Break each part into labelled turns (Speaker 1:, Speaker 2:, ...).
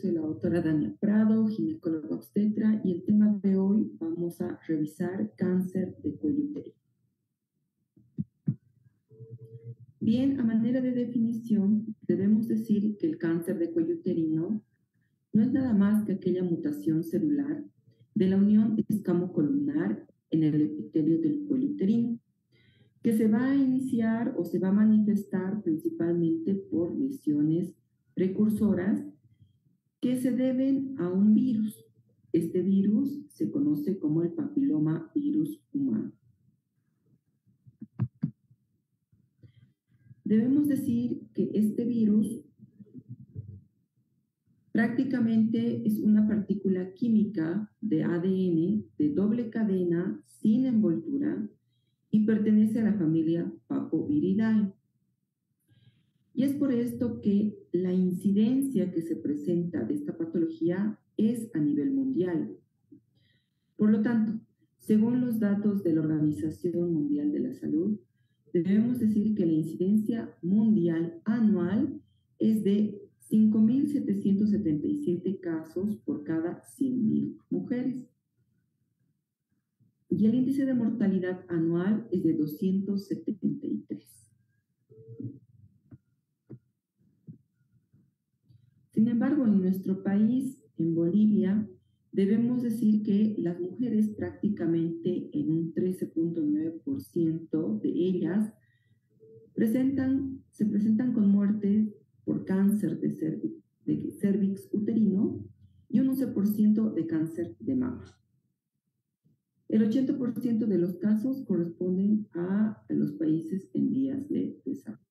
Speaker 1: soy la doctora Dania Prado, ginecóloga obstetra, y el tema de hoy vamos a revisar cáncer de cuello uterino. Bien, a manera de definición, debemos decir que el cáncer de cuello uterino no es nada más que aquella mutación celular de la unión escamocolumnar en el epitelio del cuello uterino, que se va a iniciar o se va a manifestar principalmente por lesiones precursoras que se deben a un virus. Este virus se conoce como el papiloma virus humano. Debemos decir que este virus prácticamente es una partícula química de ADN de doble cadena sin envoltura y pertenece a la familia Papoviridae. Y es por esto que la incidencia que se presenta de esta patología es a nivel mundial. Por lo tanto, según los datos de la Organización Mundial de la Salud, debemos decir que la incidencia mundial anual es de 5.777 casos por cada 100.000 mujeres. Y el índice de mortalidad anual es de 273. Sin embargo, en nuestro país, en Bolivia, debemos decir que las mujeres prácticamente en un 13.9% de ellas se presentan con muerte por cáncer de cervix uterino y un 11% de cáncer de mama. El 80% de los casos corresponden a los países en vías de desarrollo.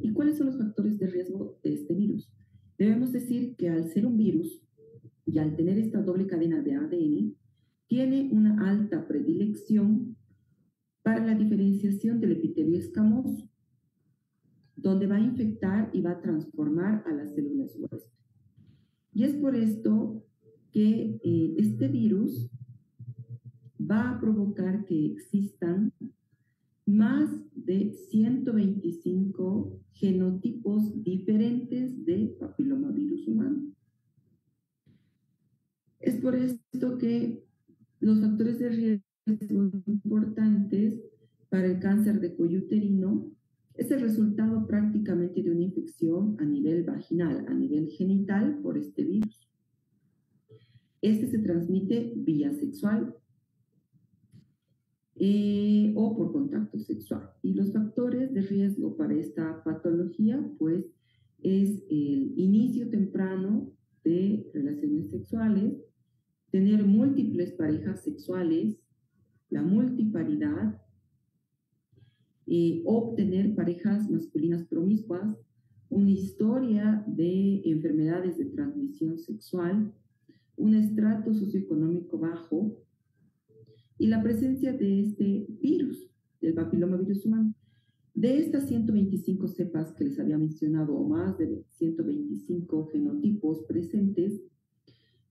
Speaker 1: ¿Y cuáles son los factores de riesgo de este virus? Debemos decir que al ser un virus y al tener esta doble cadena de ADN, tiene una alta predilección para la diferenciación del epitelio escamoso, donde va a infectar y va a transformar a las células huésped. Y es por esto que este virus va a provocar que existan más de 125 genotipos diferentes de papilomavirus humano. Es por esto que los factores de riesgo importantes para el cáncer de cuello uterino es el resultado prácticamente de una infección a nivel vaginal, a nivel genital por este virus. Este se transmite vía sexual o por contacto sexual. Y los factores de riesgo para esta patología, pues, es el inicio temprano de relaciones sexuales, tener múltiples parejas sexuales, la multiparidad, obtener parejas masculinas promiscuas, una historia de enfermedades de transmisión sexual, un estrato socioeconómico bajo y la presencia de este virus, del papilomavirus humano. De estas 125 cepas que les había mencionado, o más de 125 genotipos presentes,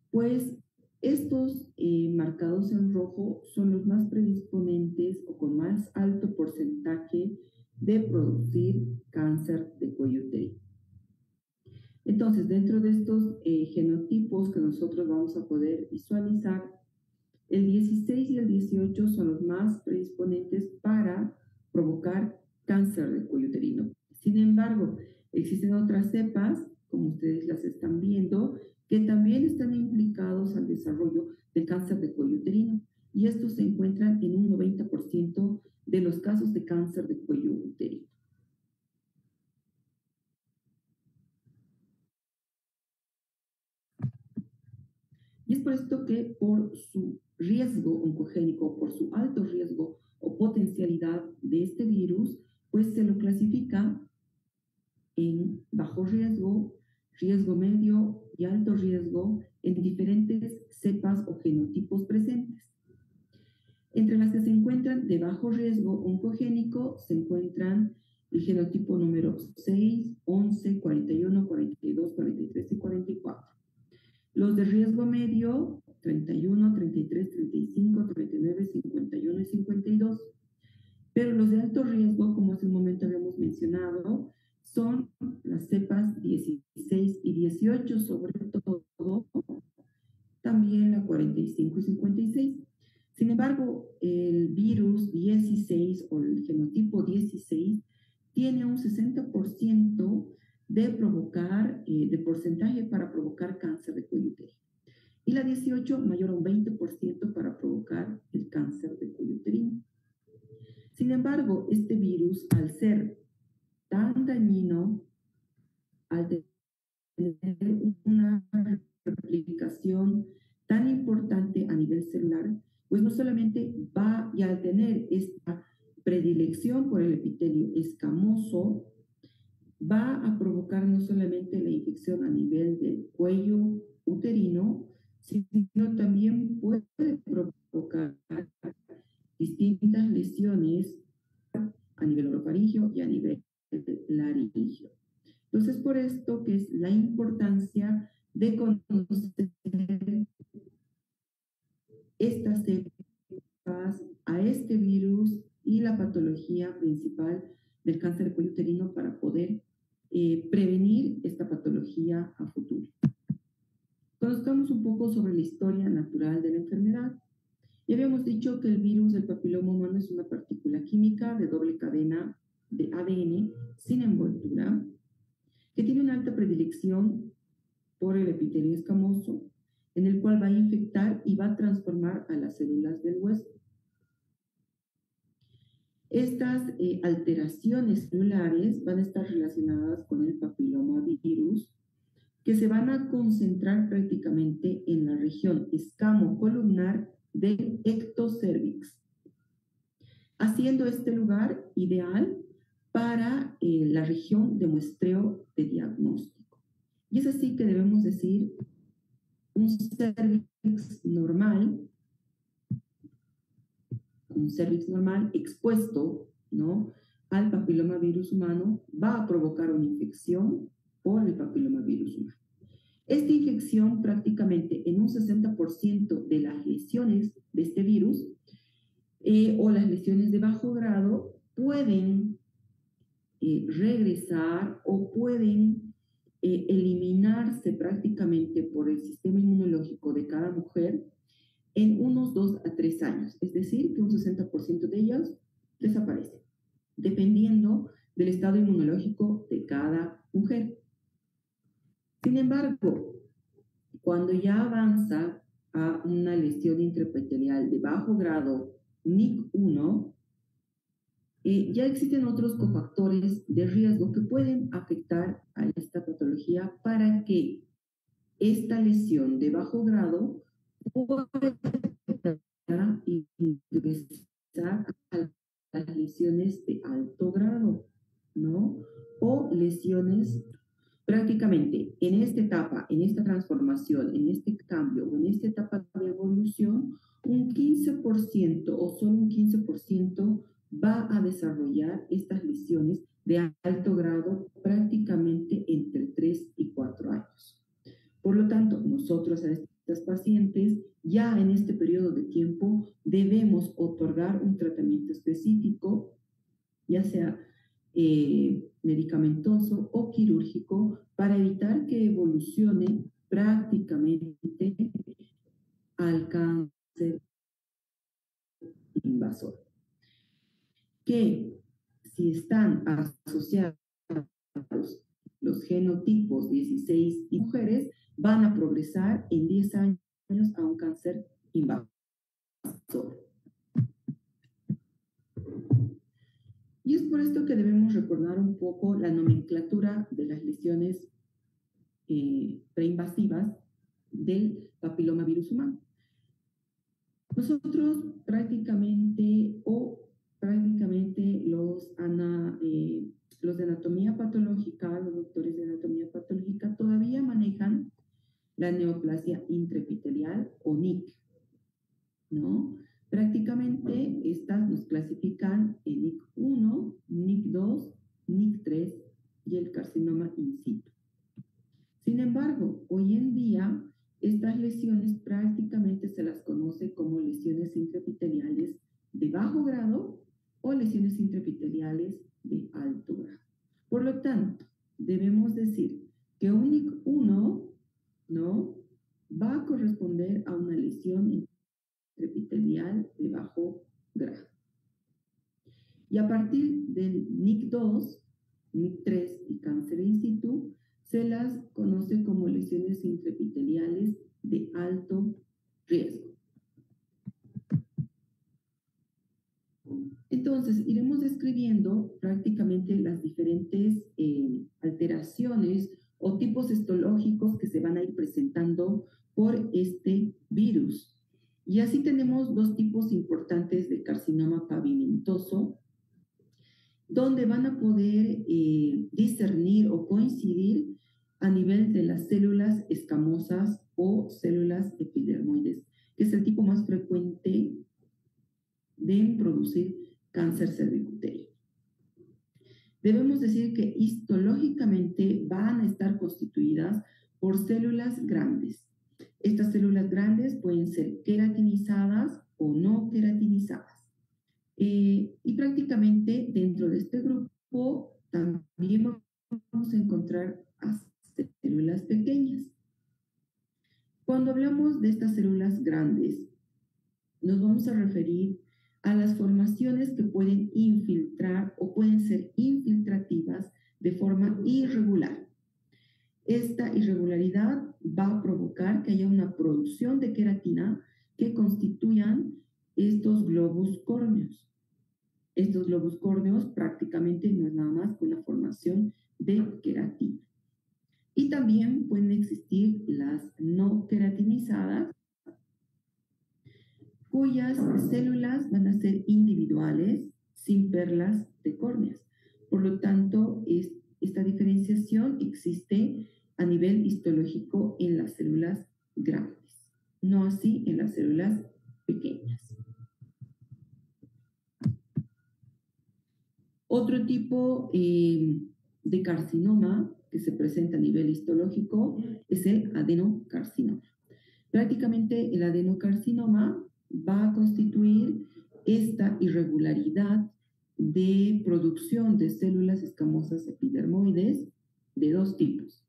Speaker 1: pues estos marcados en rojo son los más predisponentes o con más alto porcentaje de producir cáncer de cuello uterino. Entonces, dentro de estos genotipos que nosotros vamos a poder visualizar, el 16 y el 18 son los más predisponentes para provocar cáncer de cuello uterino. Sin embargo, existen otras cepas, como ustedes las están viendo, que también están implicados al desarrollo de cáncer de cuello uterino. Y estos se encuentran en un 90% de los casos de cáncer de cuello uterino. Y es por esto que por su riesgo oncogénico, por su alto riesgo o potencialidad de este virus, pues se lo clasifica en bajo riesgo, riesgo medio y alto riesgo en diferentes cepas o genotipos presentes. Entre las que se encuentran de bajo riesgo oncogénico se encuentran el genotipo número 6, 11, 41, 42, 43 y 44. Los de riesgo medio, 31, 33, 35, 39, 51 y 52. Pero los de alto riesgo, como hace un momento habíamos mencionado, son las cepas 16 y 18, sobre todo, también la 45 y 56. Sin embargo, el virus 16 o el genotipo 16 tiene un 60% de porcentaje para provocar cáncer de cuello uterino. Y la 18 mayor a un 20% para provocar el cáncer de cuello uterino. Sin embargo, este virus, al ser tan dañino, al tener una replicación tan importante a nivel celular, pues no solamente va, y al tener esta predilección por el epitelio escamoso, va a provocar no solamente la infección a nivel del cuello uterino, sino también puede provocar distintas lesiones a nivel orofaringio y a nivel laringio. Entonces, por esto que es la importancia de conocer estas cepas, a este virus y la patología principal del cáncer de cuello uterino para poder prevenir esta patología a futuro. Conozcamos un poco sobre la historia natural de la enfermedad. Ya habíamos dicho que el virus del papiloma humano es una partícula química de doble cadena de ADN sin envoltura, que tiene una alta predilección por el epitelio escamoso, en el cual va a infectar y va a transformar a las células del hueso. Estas alteraciones celulares van a estar relacionadas con el papiloma virus, que se van a concentrar prácticamente en la región escamo-columnar del ectocervix, haciendo este lugar ideal para la región de muestreo de diagnóstico. Y es así que debemos decir un cervix normal expuesto, ¿no?, al papilomavirus humano va a provocar una infección por el papilomavirus humano. Esta infección prácticamente en un 60% de las lesiones de este virus o las lesiones de bajo grado pueden regresar o pueden eliminarse prácticamente por el sistema inmunológico de cada mujer en unos 2 a 3 años. Es decir, que un 60% de ellas desaparecen, dependiendo del estado inmunológico de cada mujer. Sin embargo, cuando ya avanza a una lesión intraepitelial de bajo grado NIC1, ya existen otros cofactores de riesgo que pueden afectar a esta patología para que esta lesión de bajo grado pueda ingresar a las lesiones de alto grado, ¿no? O lesiones prácticamente en esta etapa, en esta transformación, en este cambio o en esta etapa de evolución, un 15% o solo un 15% va a desarrollar estas lesiones de alto grado prácticamente entre 3 y 4 años. Por lo tanto, nosotros a estas pacientes ya en este periodo de tiempo debemos otorgar un tratamiento específico, ya sea medicamentoso o quirúrgico, para evitar que evolucione prácticamente al cáncer invasor. Que si están asociados los genotipos 16 y mujeres, van a progresar en 10 años a un cáncer invasor. Y es por esto que debemos recordar un poco la nomenclatura de las lesiones preinvasivas del papilomavirus humano. Nosotros prácticamente los de anatomía patológica, los doctores de anatomía patológica todavía manejan la neoplasia intraepitelial o NIC, ¿no? Prácticamente estas nos clasifican en NIC1, NIC2, NIC3 y el carcinoma in situ. Sin embargo, hoy en día estas lesiones prácticamente se las conoce como lesiones intraepiteliales de bajo grado o o lesiones intraepiteliales de alto grado. Por lo tanto, debemos decir que UNIC1 ¿no? va a corresponder a una lesión intraepitelial de bajo grado. Y a partir del NIC2, NIC3 y cáncer in situ, se las conoce como lesiones intraepiteliales de alto riesgo. Entonces, iremos describiendo prácticamente las diferentes alteraciones o tipos histológicos que se van a ir presentando por este virus. Y así tenemos dos tipos importantes de carcinoma pavimentoso, donde van a poder discernir o coincidir a nivel de las células escamosas o células epidermoides, que es el tipo más frecuente de producir cáncer cervicouterino. Debemos decir que histológicamente van a estar constituidas por células grandes. Estas células grandes pueden ser queratinizadas o no queratinizadas. Y prácticamente dentro de este grupo también vamos a encontrar a células pequeñas. Cuando hablamos de estas células grandes, nos vamos a referir a las formaciones que pueden infiltrar o pueden ser infiltrativas de forma irregular. Esta irregularidad va a provocar que haya una producción de queratina que constituyan estos globos córneos. Estos globos córneos prácticamente no es nada más que una formación de queratina. Y también pueden existir las no queratinizadas, cuyas células van a ser individuales, sin perlas de córneas. Por lo tanto, esta diferenciación existe a nivel histológico en las células grandes, no así en las células pequeñas. Otro tipo de carcinoma que se presenta a nivel histológico es el adenocarcinoma. Prácticamente el adenocarcinoma va a constituir esta irregularidad de producción de células escamosas epidermoides de dos tipos,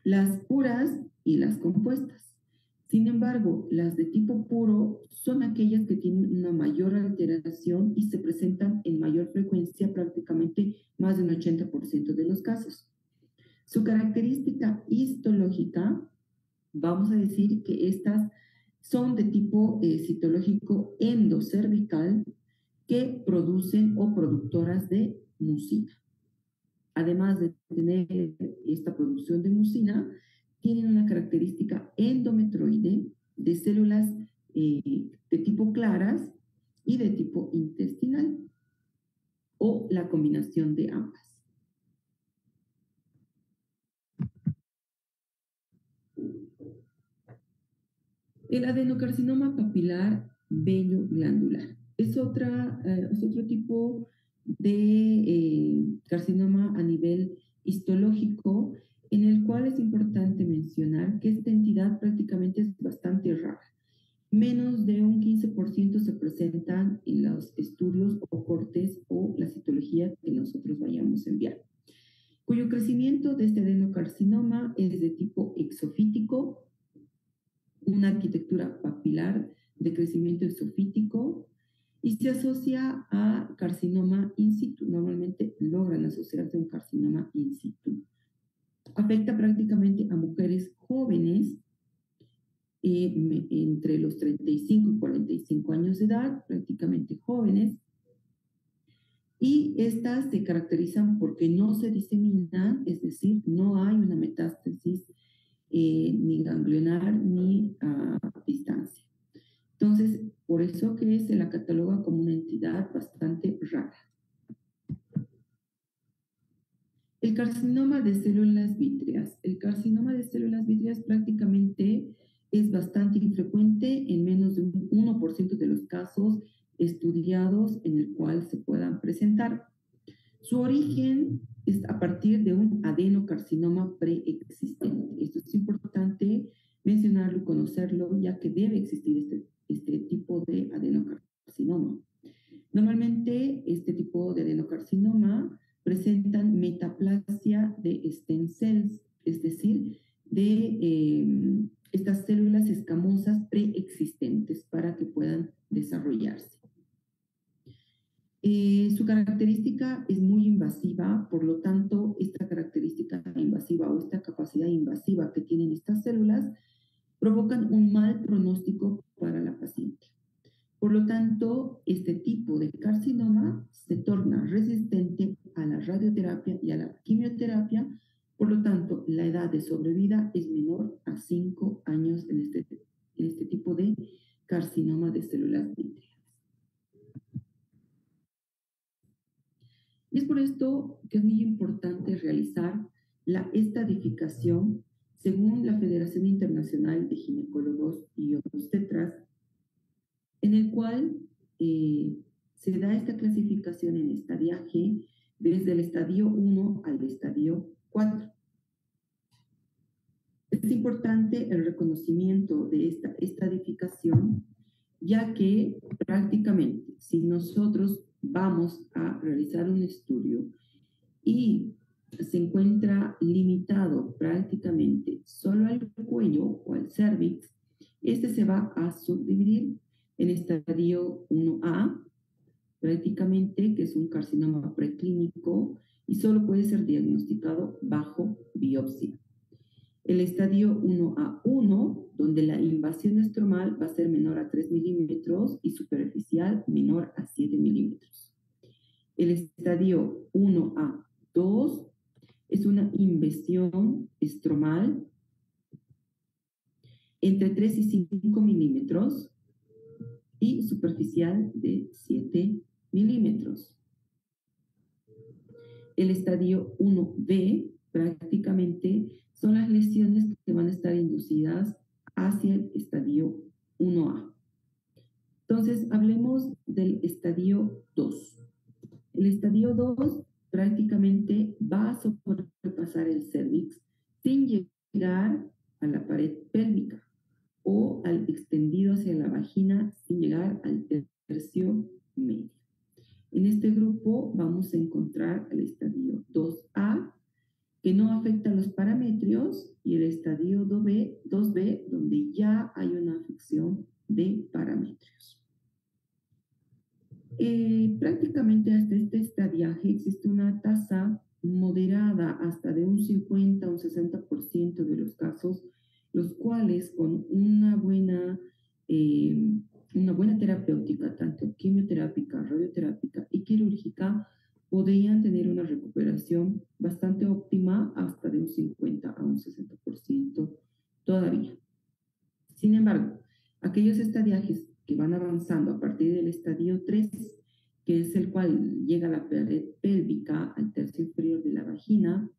Speaker 1: las puras y las compuestas. Sin embargo, las de tipo puro son aquellas que tienen una mayor alteración y se presentan en mayor frecuencia, prácticamente más del 80% de los casos. Su característica histológica, vamos a decir que estas son de tipo citológico endocervical que producen o productoras de mucina. Además de tener esta producción de mucina, tienen una característica endometroide de células de tipo claras y de tipo intestinal, o la combinación de ambas. El adenocarcinoma papilar vello glandular es otro tipo de carcinoma a nivel histológico, en el cual es importante mencionar que esta entidad prácticamente es bastante rara. Menos de un 15% se presentan en los estudios o cortes o la citología que nosotros vayamos a enviar, cuyo crecimiento de este adenocarcinoma es de tipo exofítico, una arquitectura papilar de crecimiento exofítico, y se asocia a carcinoma in situ. Normalmente logran asociarse a un carcinoma in situ. Afecta prácticamente a mujeres jóvenes entre los 35 y 45 años de edad, prácticamente jóvenes, y estas se caracterizan porque no se diseminan, es decir, no hay una metástasis ni ganglionar ni a distancia. Entonces, por eso que se la cataloga como una entidad bastante rara. El carcinoma de células vítreas. El carcinoma de células vítreas prácticamente es bastante infrecuente, en menos de un 1% de los casos estudiados en el cual se puedan presentar. Su origen es a partir de un adenocarcinoma preexistente. Esto es importante mencionarlo y conocerlo, ya que debe existir este tipo de adenocarcinoma. Normalmente carcinoma presentan metaplasia de stem cells, es decir, de estas células escamosas preexistentes para que puedan desarrollarse. Su característica es muy invasiva, por lo tanto, esta característica invasiva o esta capacidad invasiva que tienen estas células provocan un mal pronóstico para la paciente. Por lo tanto, este tipo de carcinoma se torna resistente a la radioterapia y a la quimioterapia. Por lo tanto, la edad de sobrevida es menor a 5 años en este tipo de carcinoma de células vítreas. Y es por esto que es muy importante realizar la estadificación según la Federación Internacional de Ginecólogos y Obstetras, en el cual se da esta clasificación en estadiaje desde el estadio 1 al estadio 4. Es importante el reconocimiento de esta estadificación, ya que prácticamente si nosotros vamos a realizar un estudio y se encuentra limitado prácticamente solo al cuello o al cervix, este se va a subdividir en estadio 1A, prácticamente, que es un carcinoma preclínico y solo puede ser diagnosticado bajo biopsia. El estadio 1A1, donde la invasión estromal va a ser menor a 3 milímetros y superficial menor a 7 milímetros. El estadio 1A2 es una invasión estromal entre 3 y 5 milímetros y superficial de 7 milímetros. El estadio 1B prácticamente son las lesiones que van a estar inducidas hacia el estadio 1A. Entonces, hablemos del estadio 2. El estadio 2 prácticamente va a sobrepasar el cervix sin llegar a la pared pélvica o al extendido hacia la vagina sin llegar al tercio medio. En este grupo vamos a encontrar el estadio 2A, que no afecta a los parametrios, y el estadio 2B, donde ya hay una afección de parametrios. Prácticamente hasta este estadiaje existe una tasa moderada hasta de un 50 a un 60% de los casos, los cuales con una buena terapéutica, tanto quimioterápica, radioterápica y quirúrgica, podrían tener una recuperación bastante óptima hasta de un 50 a un 60% todavía. Sin embargo, aquellos estadiajes que van avanzando a partir del estadio 3, que es el cual llega a la pared pélvica, al tercio inferior de la vagina,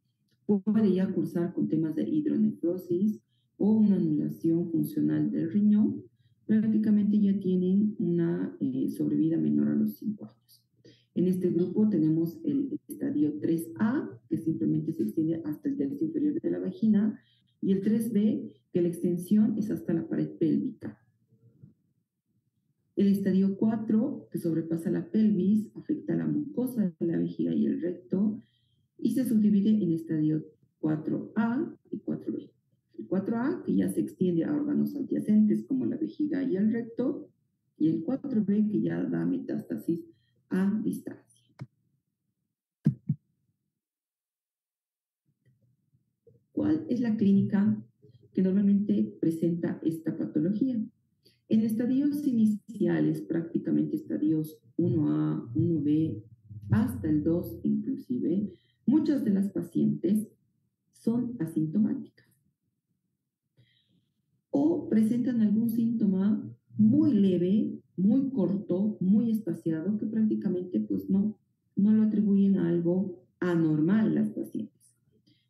Speaker 1: puede ya cursar con temas de hidronefrosis o una anulación funcional del riñón. Prácticamente ya tienen una sobrevida menor a los 5 años. En este grupo tenemos el estadio 3A, que simplemente se extiende hasta el tercio inferior de la vagina, y el 3B, que la extensión es hasta la pared pélvica. El estadio 4, que sobrepasa la pelvis, afecta a la mucosa de la vejiga y el recto, y se subdivide en estadio 4A y 4B. El 4A, que ya se extiende a órganos adyacentes como la vejiga y el recto, y el 4B, que ya da metástasis a distancia. ¿Cuál es la clínica que normalmente presenta esta patología? En estadios iniciales, prácticamente estadios 1A, 1B, hasta el 2 inclusive, muchas de las pacientes son asintomáticas o presentan algún síntoma muy leve, muy corto, muy espaciado, que prácticamente pues no lo atribuyen a algo anormal las pacientes,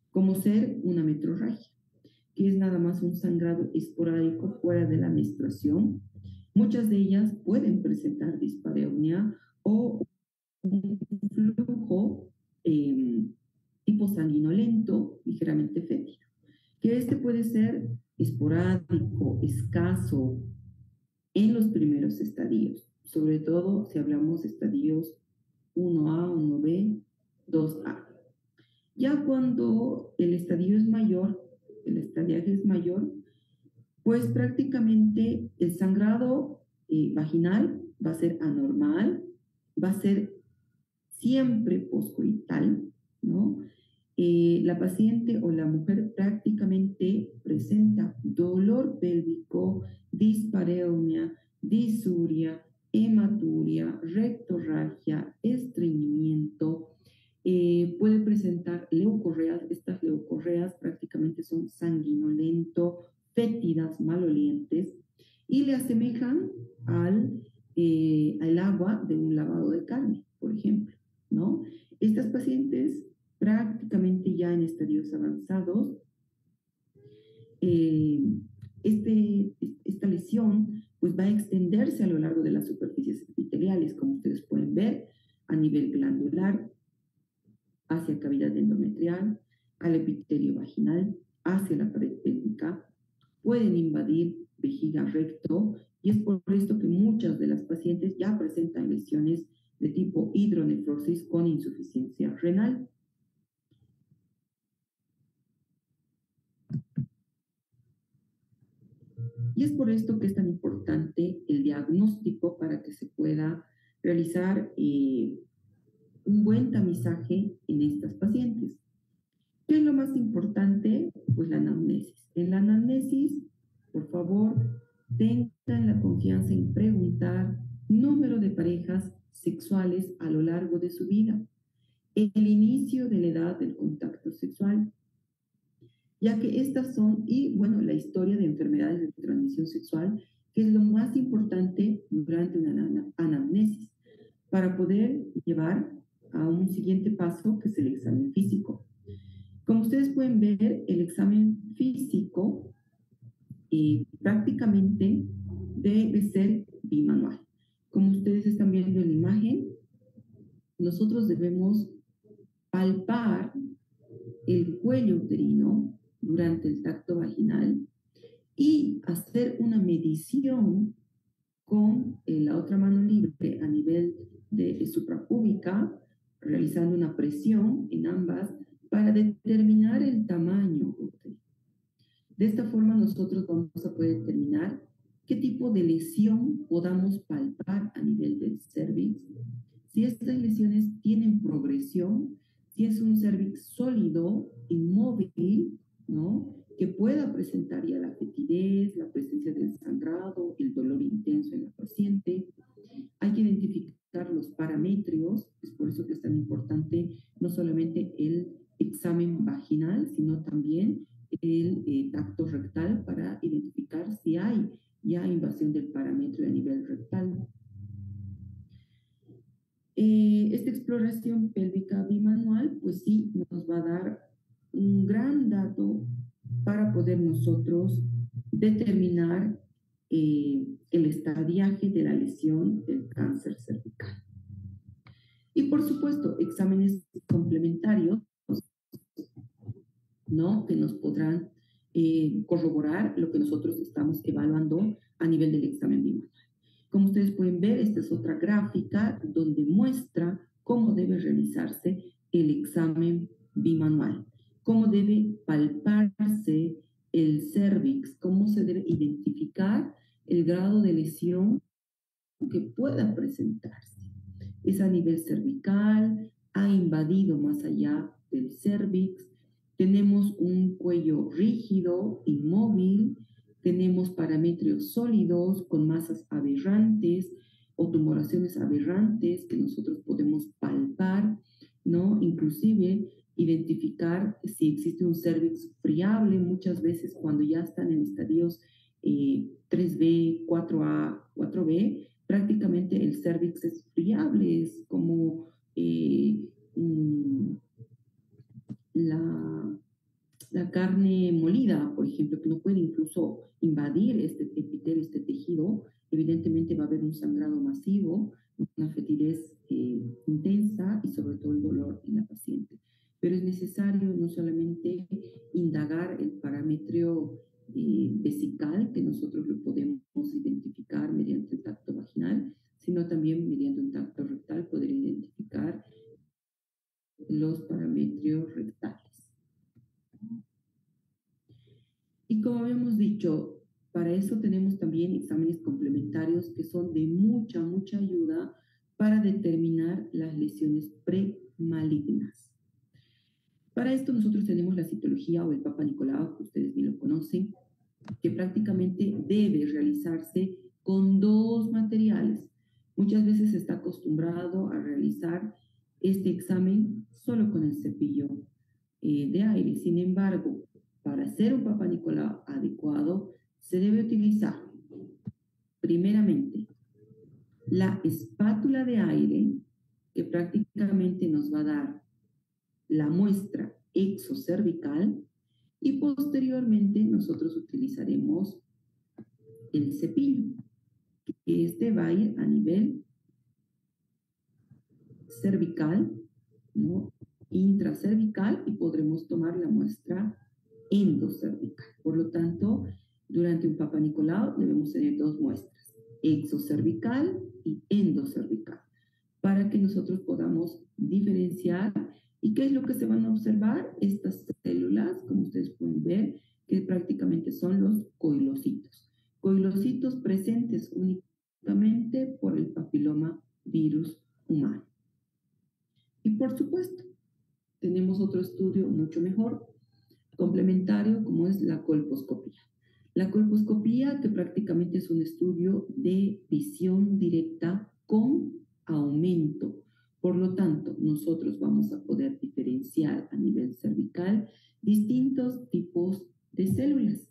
Speaker 1: como ser una metrorragia, que es nada más un sangrado esporádico fuera de la menstruación. Muchas de ellas pueden presentar dispareunia o un flujo tipo sanguinolento, ligeramente fétido, que este puede ser esporádico, escaso en los primeros estadios, sobre todo si hablamos de estadios 1A, 1B, 2A. Ya cuando el estadio es mayor, el estadiaje es mayor, pues prácticamente el sangrado vaginal va a ser anormal, va a ser siempre poscoital, ¿no? La paciente o la mujer prácticamente presenta dolor pélvico, dispareunia, disuria, hematuria, rectorragia, estreñimiento, puede presentar leucorreas. Estas leucorreas prácticamente son sanguinolento, fétidas, malolientes, y le asemejan al agua de un lavado de carne, por ejemplo, ¿no? Estas pacientes prácticamente ya en estadios avanzados, eh, esta lesión pues va a extenderse a lo largo de las superficies epiteliales, como ustedes pueden ver, a nivel glandular, hacia cavidad endometrial, al epitelio vaginal, hacia la pared pélvica, pueden invadir vejiga, recto, y es por esto que muchas de las pacientes ya presentan lesiones de tipo hidronefrosis con insuficiencia renal. Y es por esto que es tan importante el diagnóstico para que se pueda realizar un buen tamizaje en estas pacientes. ¿Qué es lo más importante? Pues la anamnesis. En la anamnesis, por favor, tengan la confianza en preguntar número de parejas sexuales a lo largo de su vida, el inicio de la edad del contacto sexual, ya que estas son, y bueno, la historia de enfermedades de transmisión sexual, que es lo más importante durante una anamnesis, para poder llevar a un siguiente paso, que es el examen físico. Como ustedes pueden ver, el examen físico prácticamente debe ser bimanual. Como ustedes están viendo en la imagen, nosotros debemos palpar el cuello uterino durante el tacto vaginal y hacer una medición con la otra mano libre a nivel de suprapúbica, realizando una presión en ambas para determinar el tamaño uterino. De esta forma nosotros vamos a poder determinar qué tipo de lesión podamos palpar a nivel del cervix, si estas lesiones tienen progresión, si es un cervix sólido, inmóvil, ¿no? Que pueda presentar ya la fetidez, la presencia del sangrado, el dolor intenso en la paciente. Hay que identificar los parametrios, es por eso que es tan importante no solamente el examen vaginal, sino también el tacto rectal para identificar si hay ya invasión del parámetro a nivel rectal. Esta exploración pélvica bimanual, pues sí, nos va a dar un gran dato para poder nosotros determinar el estadiaje de la lesión del cáncer cervical. Y por supuesto, exámenes complementarios, ¿no? Que nos podrán corroborar lo que nosotros estamos evaluando a nivel del examen bimanual. Como ustedes pueden ver, esta es otra gráfica donde muestra cómo debe realizarse el examen bimanual, cómo debe palparse el cervix, cómo se debe identificar el grado de lesión que pueda presentarse. Es a nivel cervical, ha invadido más allá del cervix, tenemos un cuello rígido, inmóvil, tenemos parametrios sólidos con masas aberrantes o tumoraciones aberrantes que nosotros podemos palpar, ¿no? Inclusive identificar si existe un cervix friable, muchas veces cuando ya están en estadios 3B, 4A, 4B, prácticamente el cervix es friable, es como la carne molida, por ejemplo, que no puede incluso invadir este epitelio, este tejido. Evidentemente va a haber un sangrado masivo, una fetidez intensa y sobre todo el dolor en la paciente. Pero es necesario no solamente indagar el parámetro vesical, que nosotros lo podemos identificar mediante el tacto vaginal, sino también mediante un tacto rectal poder identificar los parametrios rectales. Y como habíamos dicho, para eso tenemos también exámenes complementarios que son de mucha, mucha ayuda para determinar las lesiones premalignas. Para esto nosotros tenemos la citología o el Papa Nicolau, que ustedes bien lo conocen, que prácticamente debe realizarse con dos materiales. Muchas veces se está acostumbrado a realizar este examen solo con el cepillo de aire. Sin embargo, para hacer un Papa Nicolau adecuado, se debe utilizar primeramente la espátula de aire, que prácticamente nos va a dar la muestra exocervical, y posteriormente nosotros utilizaremos el cepillo, que este va a ir a nivel cervical, ¿no? Intracervical, y podremos tomar la muestra endocervical. Por lo tanto, durante un Papa Nicolau debemos tener dos muestras, exocervical y endocervical, para que nosotros podamos diferenciar. ¿Y qué es lo que se van a observar? Estas células, como ustedes pueden ver, que prácticamente son los coilocitos. Coilocitos presentes únicamente por el papiloma virus humano. Y por supuesto, tenemos otro estudio mucho mejor, complementario, como es la colposcopía. La colposcopía, que prácticamente es un estudio de visión directa con aumento. Por lo tanto, nosotros vamos a poder diferenciar a nivel cervical distintos tipos de células.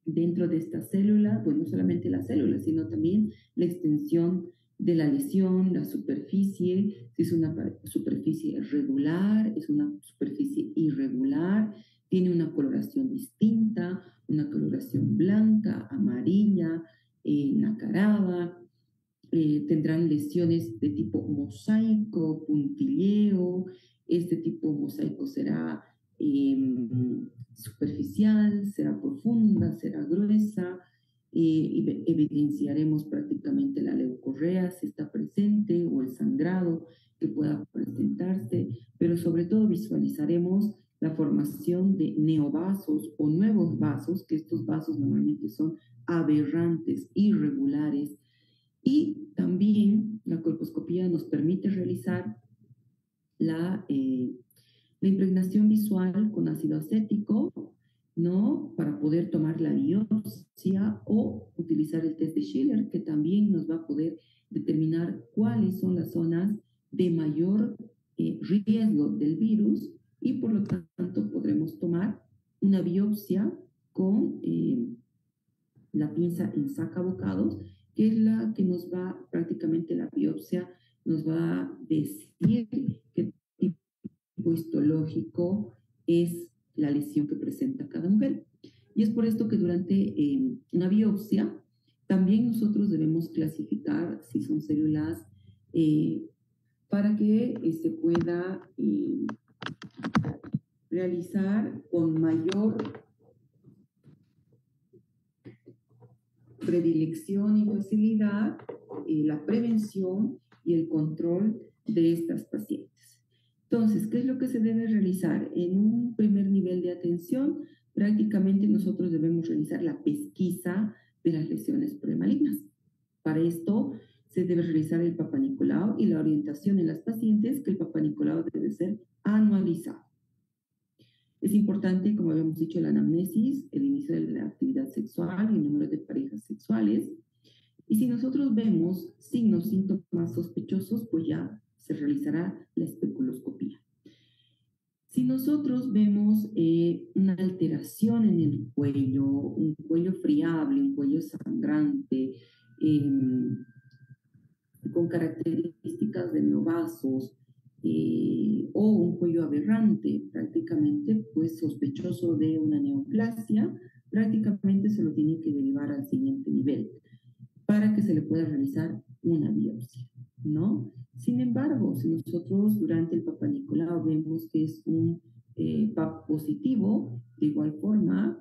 Speaker 1: Dentro de esta célula, pues no solamente la célula, sino también la extensión de la lesión, la superficie, si es una superficie regular, es una superficie irregular, tiene una coloración distinta, una coloración blanca, amarilla, nacarada, tendrán lesiones de tipo mosaico, puntilleo. Este tipo mosaico será superficial, será profunda, será gruesa. Evidenciaremos prácticamente la leucorrea si está presente o el sangrado que pueda presentarse, pero sobre todo visualizaremos la formación de neovasos o nuevos vasos, que estos vasos normalmente son aberrantes, irregulares. Y también la colposcopía nos permite realizar la impregnación visual con ácido acético, ¿no? Para poder tomar la biopsia o utilizar el test de Schiller, que también nos va a poder determinar cuáles son las zonas de mayor riesgo del virus, y por lo tanto podremos tomar una biopsia con la pinza en sacabocados, que es la que nos va, prácticamente la biopsia, nos va a decir qué tipo histológico es la lesión que presenta cada mujer. Y es por esto que durante una biopsia también nosotros debemos clasificar si son células para que se pueda realizar con mayor predilección y facilidad la prevención y el control de estas pacientes. Entonces, ¿qué es lo que se debe realizar? En un primer nivel de atención, prácticamente nosotros debemos realizar la pesquisa de las lesiones premalignas. Para esto se debe realizar el Papa Nicolau y la orientación en las pacientes, que el Papa Nicolau debe ser anualizado. Es importante, como habíamos dicho, la anamnesis, el inicio de la actividad sexual y el número de parejas sexuales. Y si nosotros vemos signos, síntomas sospechosos, pues ya se realizará la especuloscopía. Si nosotros vemos una alteración en el cuello, un cuello friable, un cuello sangrante, con características de neovasos, o un cuello aberrante, prácticamente pues sospechoso de una neoplasia, prácticamente se lo tiene que derivar al siguiente nivel para que se le pueda realizar una biopsia, ¿no? Sin embargo, si nosotros durante el Papa Nicolau vemos que es un PAP positivo, de igual forma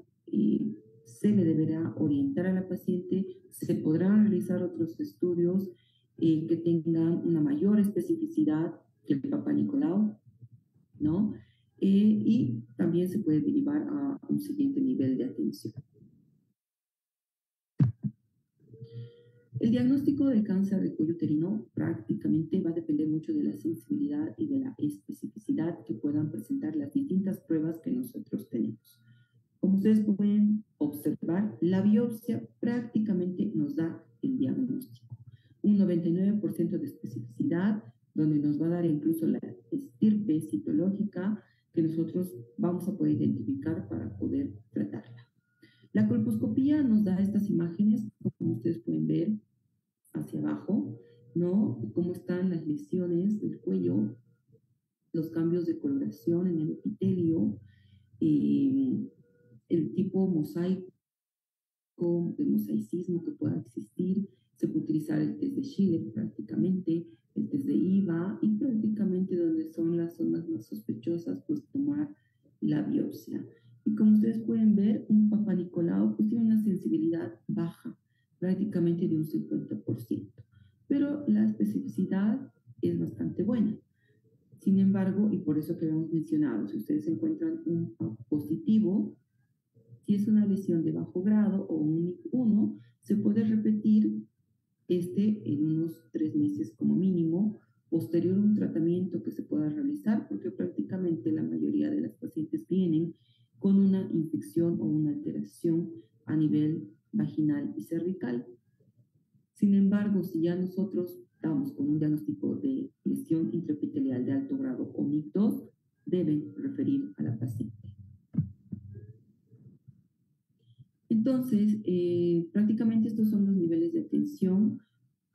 Speaker 1: se le deberá orientar a la paciente, se podrán realizar otros estudios que tengan una mayor especificidad que el Papa Nicolau, ¿no? Y también se puede derivar a un siguiente nivel de atención. El diagnóstico del cáncer de cuello uterino prácticamente va a depender mucho de la sensibilidad y de la especificidad que puedan presentar las distintas pruebas que nosotros tenemos. Como ustedes pueden observar, la biopsia prácticamente nos da el diagnóstico. Un 99% de especificidad, donde nos va a dar incluso la estirpe citológica que nosotros vamos a poder identificar para poder tratarla. La colposcopía nos da estas imágenes, como ustedes pueden ver hacia abajo, ¿no? Cómo están las lesiones del cuello, los cambios de coloración en el epitelio, el tipo mosaico de mosaicismo que pueda existir. Se puede utilizar el test de Schiller prácticamente, el test de IVA y prácticamente donde son las zonas más sospechosas, pues tomar la biopsia. Y como ustedes pueden ver, un Papa Nicolau pues tiene una sensibilidad baja, prácticamente de un 50%, pero la especificidad es bastante buena. Sin embargo, y por eso que habíamos mencionado, si ustedes encuentran un positivo, si es una lesión de bajo grado o un NIC1, se puede repetir en unos 3 meses como mínimo, posterior a un tratamiento que se pueda realizar, porque prácticamente la mayoría de las pacientes vienen con una infección o una alteración a nivel vaginal y cervical. Sin embargo, si ya nosotros damos con un diagnóstico de lesión intraepitelial de alto grado o NIC2, deben referir a la paciente. Entonces, prácticamente estos son los niveles de atención,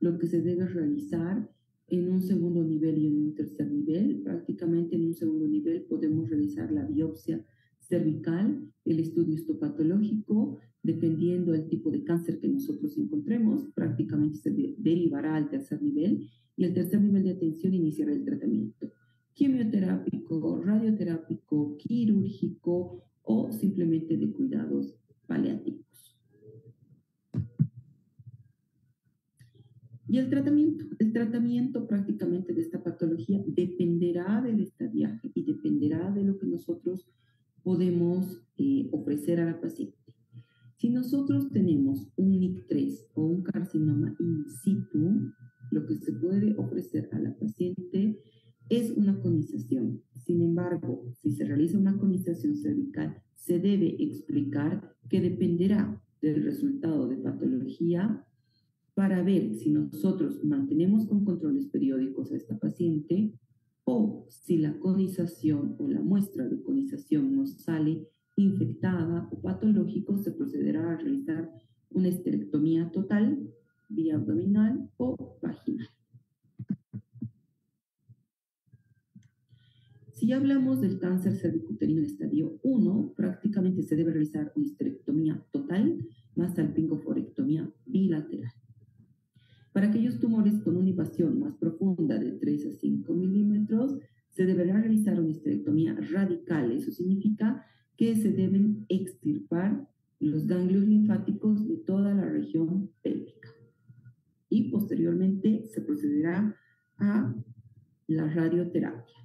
Speaker 1: lo que se debe realizar en un segundo nivel y en un tercer nivel. Prácticamente en un segundo nivel podemos realizar la biopsia cervical, el estudio histopatológico, dependiendo del tipo de cáncer que nosotros encontremos, prácticamente se derivará al tercer nivel, y el tercer nivel de atención iniciará el tratamiento quimioterápico, radioterápico, quirúrgico o simplemente de cuidados paliativos. Y el tratamiento prácticamente de esta patología dependerá del estadiaje y dependerá de lo que nosotros podemos ofrecer a la paciente. Si nosotros tenemos un NIC3 o un carcinoma in situ, lo que se puede ofrecer a la paciente es una conización. Sin embargo, si se realiza una conización cervical, se debe explicar que dependerá del resultado de patología para ver si nosotros mantenemos con controles periódicos a esta paciente o si la conización o la muestra de conización nos sale infectada o patológico, se procederá a realizar una esterectomía total, vía abdominal o vaginal. Si ya hablamos del cáncer cervicuterino en estadio 1, prácticamente se debe realizar una histerectomía total más salpingoforectomía bilateral. Para aquellos tumores con una invasión más profunda de 3 a 5 milímetros, se deberá realizar una histerectomía radical. Eso significa que se deben extirpar los ganglios linfáticos de toda la región pélvica. Y posteriormente se procederá a la radioterapia.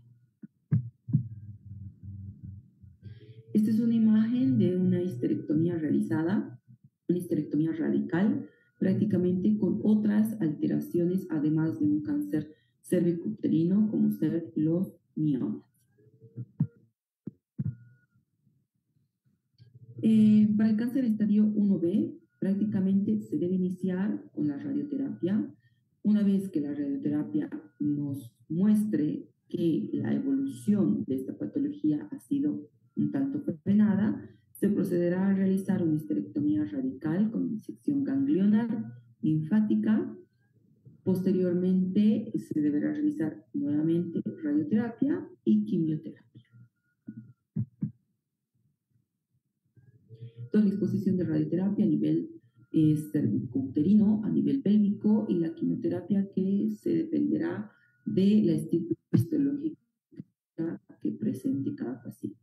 Speaker 1: Esta es una imagen de una histerectomía realizada, una histerectomía radical, prácticamente con otras alteraciones, además de un cáncer cervicuterino, como ser los miomas. Para el cáncer estadio 1B, prácticamente se debe iniciar con la radioterapia. Una vez que la radioterapia nos muestre que la evolución de esta patología ha sido un tanto frenada, se procederá a realizar una histerectomía radical con disección ganglionar linfática. Posteriormente se deberá realizar nuevamente radioterapia y quimioterapia. Entonces, la exposición de radioterapia a nivel cervicouterino, a nivel pélvico, y la quimioterapia que se dependerá de la estirpe histológica que presente cada paciente.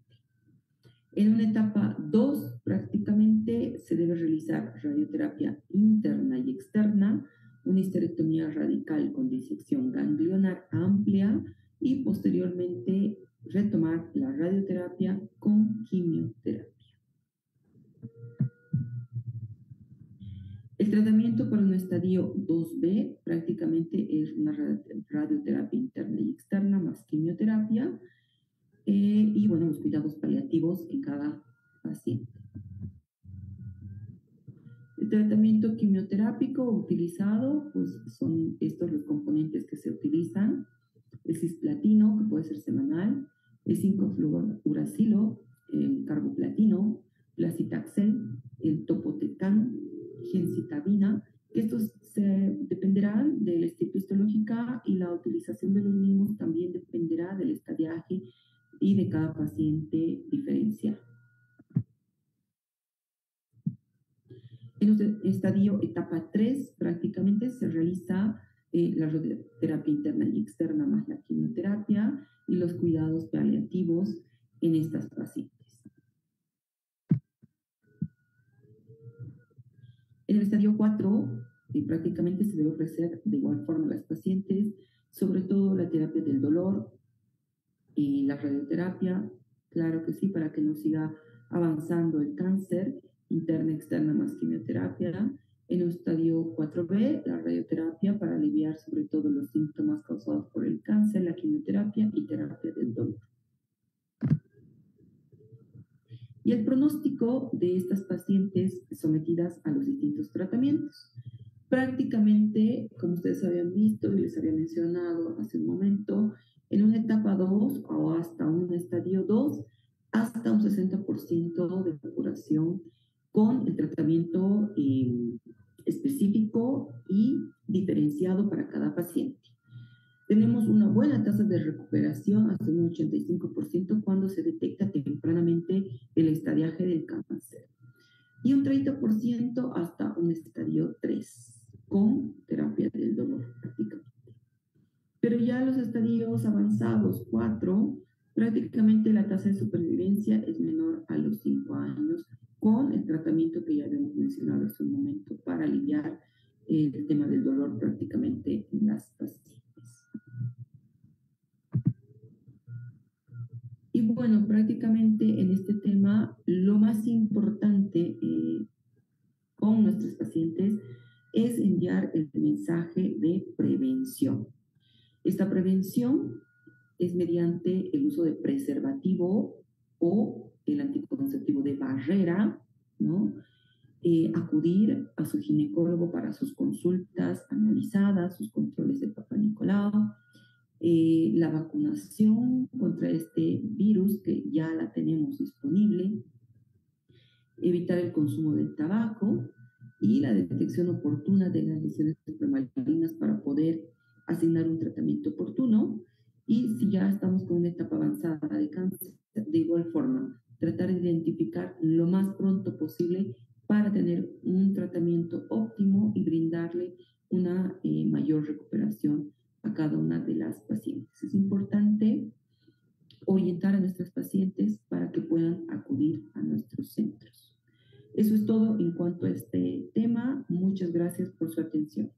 Speaker 1: En una etapa 2, prácticamente se debe realizar radioterapia interna y externa, una histerectomía radical con disección ganglionar amplia y posteriormente retomar la radioterapia con quimioterapia. El tratamiento para un estadio 2B prácticamente es una radioterapia interna y externa más quimioterapia y bueno, los cuidados paliativos en cada paciente. El tratamiento quimioterápico utilizado, pues son estos los componentes que se utilizan: el cisplatino, que puede ser semanal, el 5-fluorouracilo, el carboplatino, placitaxel, el topotecan, gencitabina, que estos dependerán de la histológica y la utilización de los mismos también dependerá del estadiaje y de cada paciente diferencial. En el estadio etapa 3 prácticamente se realiza la radioterapia interna y externa más la quimioterapia y los cuidados paliativos en estas pacientes. En el estadio 4 prácticamente se debe ofrecer de igual forma a las pacientes, sobre todo la terapia del dolor y la radioterapia, claro que sí, para que no siga avanzando el cáncer, interna, externa más quimioterapia. En el estadio 4B, la radioterapia para aliviar sobre todo los síntomas causados por el cáncer, la quimioterapia y terapia del dolor. Y el pronóstico de estas pacientes sometidas a los distintos tratamientos. Prácticamente, como ustedes habían visto y les había mencionado hace un momento, en una etapa 2 o hasta un estadio 2, hasta un 60% de curación con el tratamiento específico y diferenciado para cada paciente. Tenemos una buena tasa de recuperación, hasta un 85% cuando se detecta tempranamente el estadiaje del cáncer. Y un 30% hasta un estadio 3, con terapia del dolor prácticamente. Pero ya los estadios avanzados 4, prácticamente la tasa de supervivencia es menor a los 5 años, con el tratamiento que ya habíamos mencionado hace un momento para aliviar el tema del dolor prácticamente en las pacientes. Y bueno, prácticamente en este tema lo más importante con nuestros pacientes es enviar el mensaje de prevención. Esta prevención es mediante el uso de preservativo o el anticonceptivo de barrera, ¿no? Acudir a su ginecólogo para sus consultas anualizadas, sus controles de Papá Nicolau, la vacunación contra este virus que ya la tenemos disponible, evitar el consumo del tabaco y la detección oportuna de las lesiones supramalignas para poder asignar un tratamiento oportuno. Y si ya estamos con una etapa avanzada de cáncer, de igual forma, tratar de identificar lo más pronto posible para tener un tratamiento óptimo y brindarle una mayor recuperación a cada una de las pacientes. Es importante orientar a nuestras pacientes para que puedan acudir a nuestros centros. Eso es todo en cuanto a este tema. Muchas gracias por su atención.